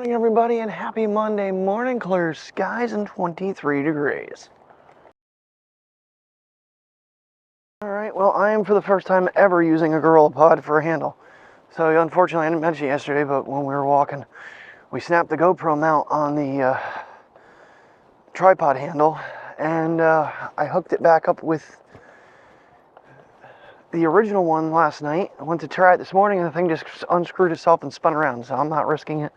morning, everybody, and happy Monday morning. Clear skies and 23 degrees. Alright, well, I am for the first time ever using a GorillaPod for a handle. So unfortunately I didn't mention it yesterday, but when we were walking, we snapped the GoPro mount on the tripod handle, and I hooked it back up with the original one last night. I went to try it this morning and the thing just unscrewed itself and spun around, so I'm not risking it.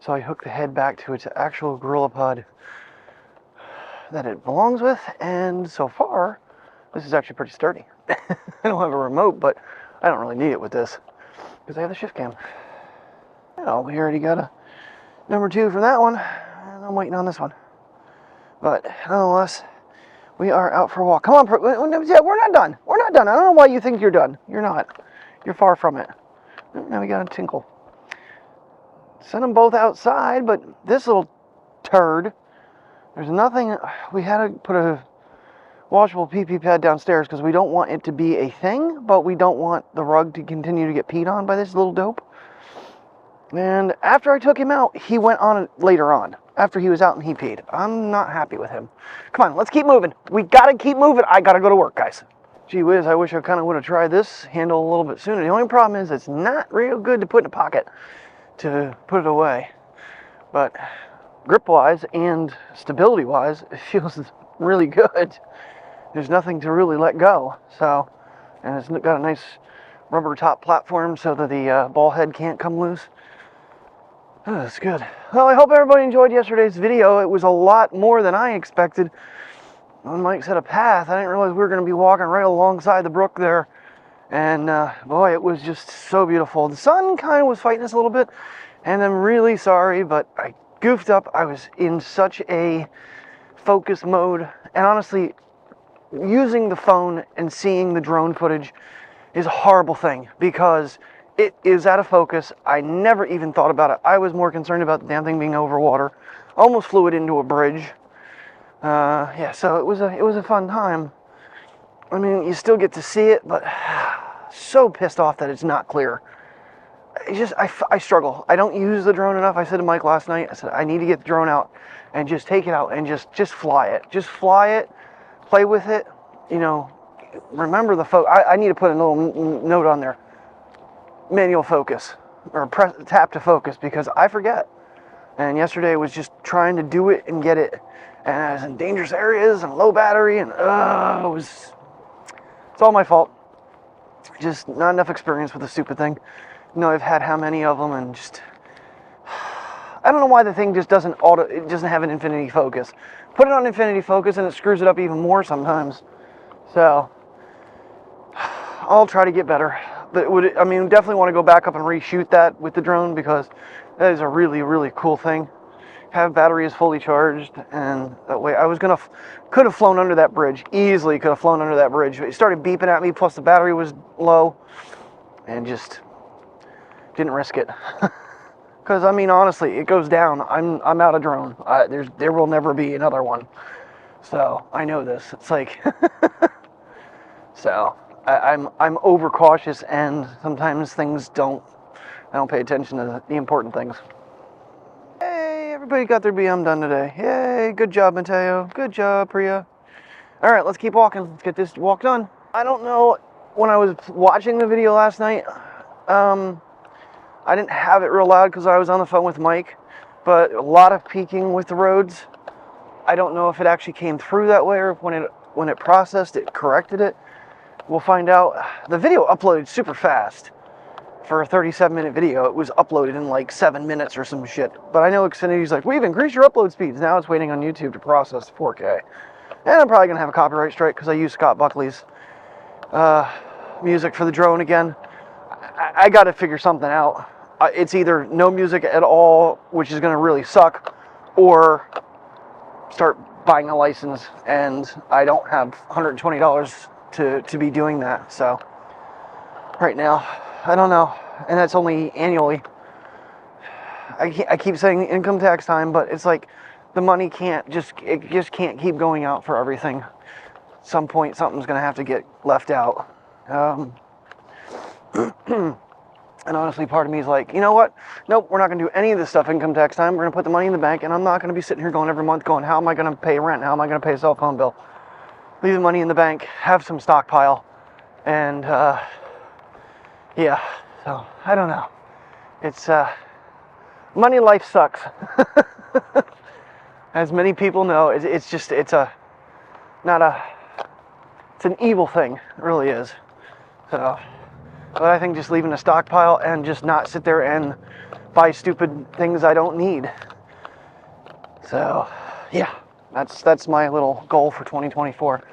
So I hooked the head back to its actual GorillaPod that it belongs with, and so far this is actually pretty sturdy. I don't have a remote, but I don't really need it with this because I have the ShiftCam. Well, we already got a number 2 from that one, and I'm waiting on this one. But nonetheless, we are out for a walk. Come on, we're not done. We're not done. I don't know why you think you're done. You're not. You're far from it. Now we got a tinkle. Send them both outside, but this little turd, there's nothing. We had to put a washable pee-pee pad downstairs because we don't want it to be a thing, but we don't want the rug to continue to get peed on by this little dope. And after I took him out, he went on it later on. After he was out and he peed. I'm not happy with him. Come on, let's keep moving. We gotta keep moving. I gotta go to work, guys. Gee whiz, I wish I kind of would have tried this handle a little bit sooner. The only problem is it's not real good to put in a pocket to put it away. But grip-wise and stability-wise, it feels really good. There's nothing to really let go. So, and it's got a nice rubber top platform so that the ball head can't come loose. Oh, that's good. Well, I hope everybody enjoyed yesterday's video. It was a lot more than I expected. When Mike set a path, I didn't realize we were going to be walking right alongside the brook there. And boy, it was just so beautiful. The sun kind of was fighting us a little bit, and I'm really sorry, but I goofed up. I was in such a focus mode, and honestly, using the phone and seeing the drone footage is a horrible thing because it is out of focus. I never even thought about it. I was more concerned about the damn thing being over water. Almost flew it into a bridge. Yeah, so it was a fun time. I mean, you still get to see it, but so pissed off that it's not clear. I struggle. I don't use the drone enough. I said to Mike last night, I said, I need to get the drone out and just take it out and just fly it. Just fly it, play with it, you know, remember the I need to put a little note on there. Manual focus, or tap to focus, because I forget. And yesterday was just trying to do it and get it, and I was in dangerous areas and low battery, and it's all my fault. Just not enough experience with the stupid thing. You know, I've had how many of them, and just I don't know why the thing just doesn't have an infinity focus. Put it on infinity focus and it screws it up even more sometimes. So I'll try to get better. But I mean, definitely want to go back up and reshoot that with the drone because that is a really, really cool thing. Have batteries fully charged, and that way I was could have flown under that bridge. Easily could have flown under that bridge. But it started beeping at me, plus the battery was low, and just didn't risk it. Because I mean, honestly, it goes down. I'm out of drone. There will never be another one. So I know this. It's like so. I'm overcautious, and sometimes things I don't pay attention to the important things. Hey, everybody got their BM done today. Yay, good job, Mateo. Good job, Priya. All right, let's keep walking. Let's get this walk done. I don't know, when I was watching the video last night, I didn't have it real loud because I was on the phone with Mike, but a lot of peaking with the roads. I don't know if it actually came through that way or when it processed, it corrected it. We'll find out. The video uploaded super fast. For a 37-minute video, it was uploaded in like 7 minutes or some shit. But I know Xfinity's like, we've increased your upload speeds. Now it's waiting on YouTube to process 4K. And I'm probably going to have a copyright strike because I used Scott Buckley's music for the drone again. I got to figure something out. It's either no music at all, which is going to really suck, or start buying a license. And I don't have $120 to be doing that. So right now, I don't know. And that's only annually. I keep saying income tax time, but it's like the money can't just can't keep going out for everything. At some point, something's going to have to get left out. And honestly, part of me is like, you know what? Nope, we're not going to do any of this stuff income tax time. We're going to put the money in the bank, and I'm not going to be sitting here going every month going, how am I going to pay rent? How am I going to pay a cell phone bill? Leave the money in the bank, have some stockpile, and yeah, so I don't know. It's money life sucks. As many people know, it's an evil thing. It really is. So, but I think just leaving a stockpile and just not sit there and buy stupid things I don't need. So, yeah, that's my little goal for 2024.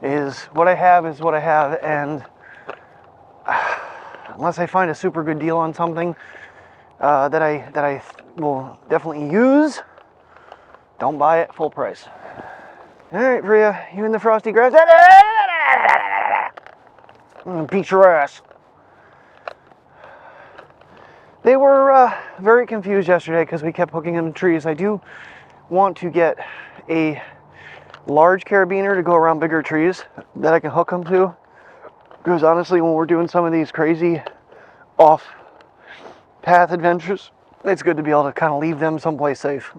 Is what I have is what I have, and unless I find a super good deal on something that I will definitely use, don't buy it full price. All right, Priya, you in the frosty grass? I'm gonna beat your ass. They were very confused yesterday because we kept hooking into trees. I do want to get a large carabiner to go around bigger trees that I can hook them to. Because honestly, when we're doing some of these crazy off-path adventures, it's good to be able to kind of leave them someplace safe.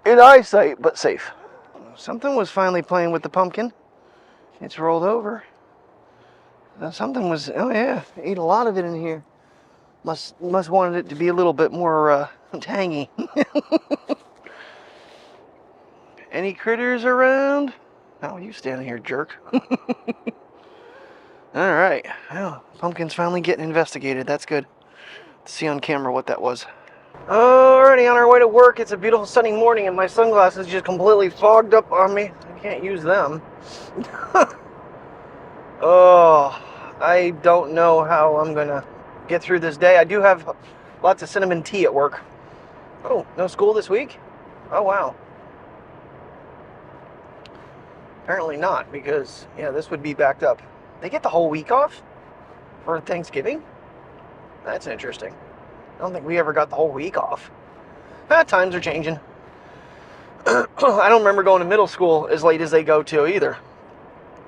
In eyesight, but safe. Something was finally playing with the pumpkin. It's rolled over. Something was, oh yeah, ate a lot of it in here. Must wanted it to be a little bit more tangy. Any critters around? Oh, you standing here, jerk. All right, well, pumpkin's finally getting investigated. That's good. To see on camera what that was. Alrighty, on our way to work. It's a beautiful sunny morning, and my sunglasses just completely fogged up on me. I can't use them. Oh, I don't know how I'm gonna get through this day. I do have lots of cinnamon tea at work. Oh, no school this week? Oh, wow. Apparently not, because, yeah, this would be backed up. They get the whole week off for Thanksgiving? That's interesting. I don't think we ever got the whole week off. Times are changing. I don't remember going to middle school as late as they go to either.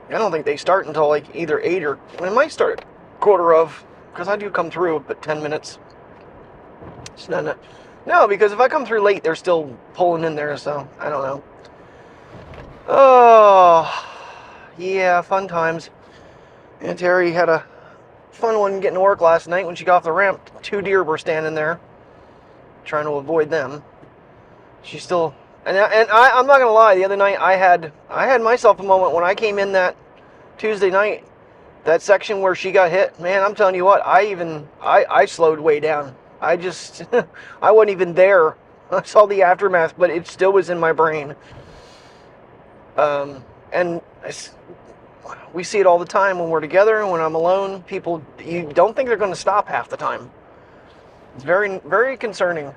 I don't think they start until like either 8 or... It might start at quarter of, because I do come through, but 10 minutes. It's not, no, because if I come through late, they're still pulling in there, so I don't know. Oh, yeah, fun times. Aunt Terry had a fun one getting to work last night. When she got off the ramp, 2 deer were standing there, trying to avoid them. She's still... And I'm not gonna lie. The other night I had myself a moment when I came in that Tuesday night. That section where she got hit, man. I'm telling you what. I slowed way down. I just I wasn't even there. I saw the aftermath, but it still was in my brain. And we see it all the time when we're together and when I'm alone. People, you don't think they're going to stop half the time. It's very, very concerning.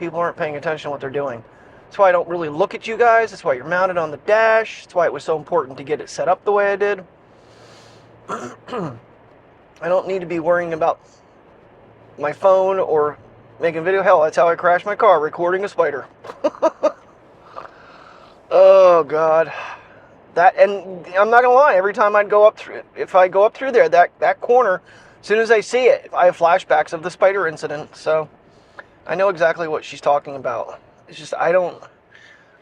People aren't paying attention to what they're doing. That's why I don't really look at you guys. That's why you're mounted on the dash. That's why it was so important to get it set up the way I did. I don't need to be worrying about my phone or making video. Hell, that's how I crashed my car, recording a spider. Oh, God. That, and I'm not gonna lie, every time I'd go up through, if I go up through there, that corner, as soon as I see it, I have flashbacks of the spider incident. So I know exactly what she's talking about. It's just I don't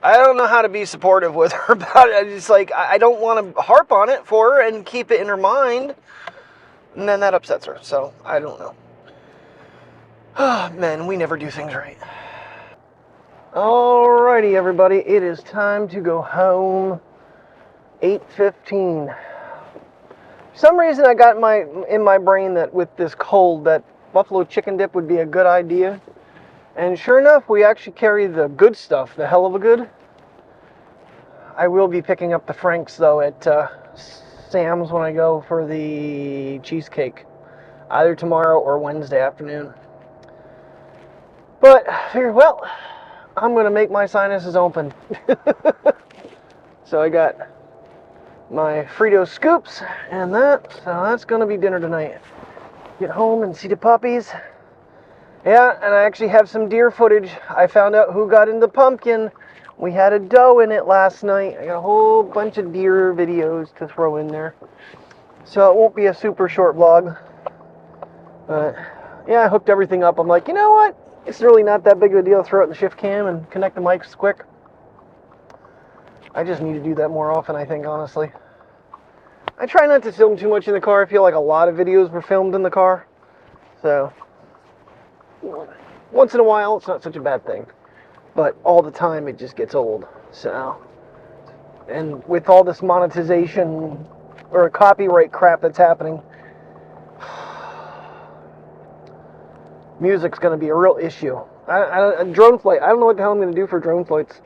know how to be supportive with her about it. It's like I don't want to harp on it for her and keep it in her mind, and then that upsets her. So I don't know. Men, we never do things right. Alrighty, everybody, it is time to go home. 8:15. For some reason I got in my brain that with this cold that buffalo chicken dip would be a good idea. And sure enough, we actually carry the good stuff, the hell of a good. I will be picking up the Franks though at Sam's when I go for the cheesecake. Either tomorrow or Wednesday afternoon. But I figured, well, I'm going to make my sinuses open. So I got my Frito scoops and that, so that's gonna be dinner tonight. Get home and see the puppies. Yeah, and I actually have some deer footage. I found out who got into pumpkin. We had a doe in it last night. I got a whole bunch of deer videos to throw in there. So it won't be a super short vlog, but yeah, I hooked everything up. I'm like, you know what? It's really not that big of a deal to throw it in the ShiftCam and connect the mics quick. I just need to do that more often, I think, honestly. I try not to film too much in the car. I feel like a lot of videos were filmed in the car. So, once in a while, it's not such a bad thing. But all the time, it just gets old. So, and with all this monetization or copyright crap that's happening, music's going to be a real issue. Drone flight, I don't know what the hell I'm going to do for drone flights.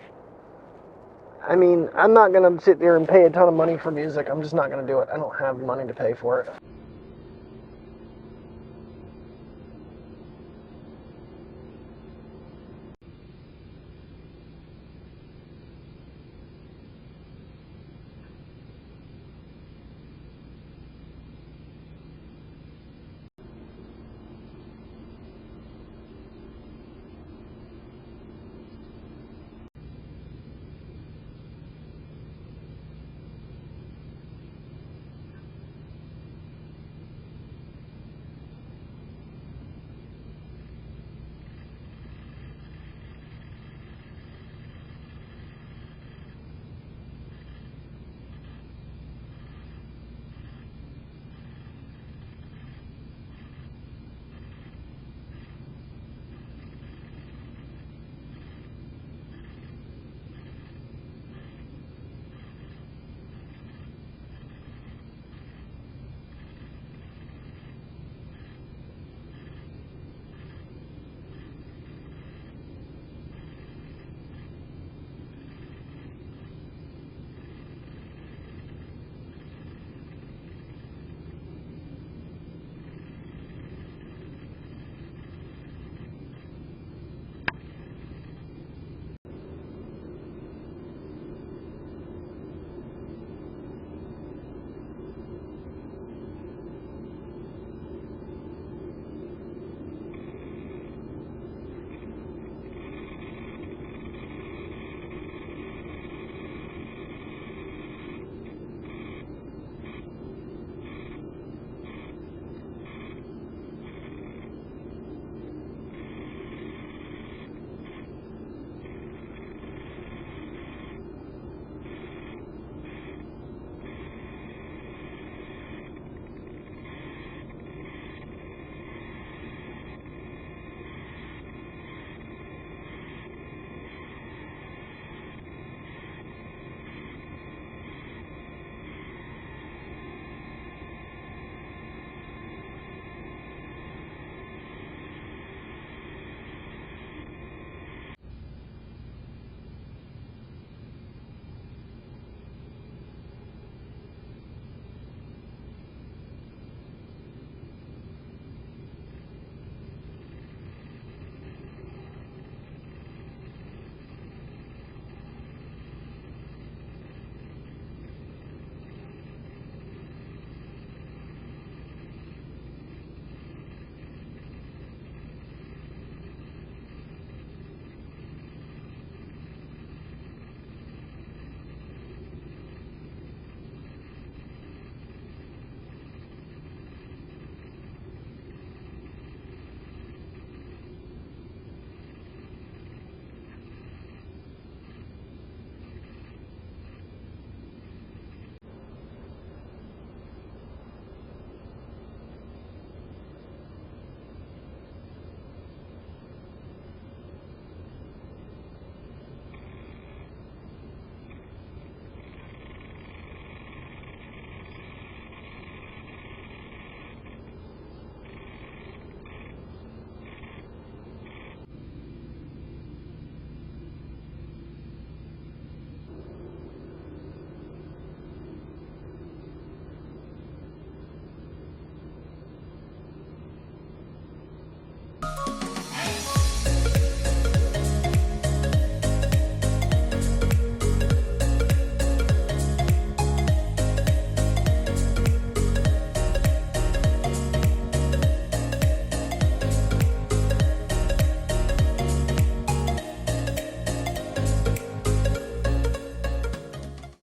I mean, I'm not going to sit there and pay a ton of money for music. I'm just not going to do it. I don't have money to pay for it.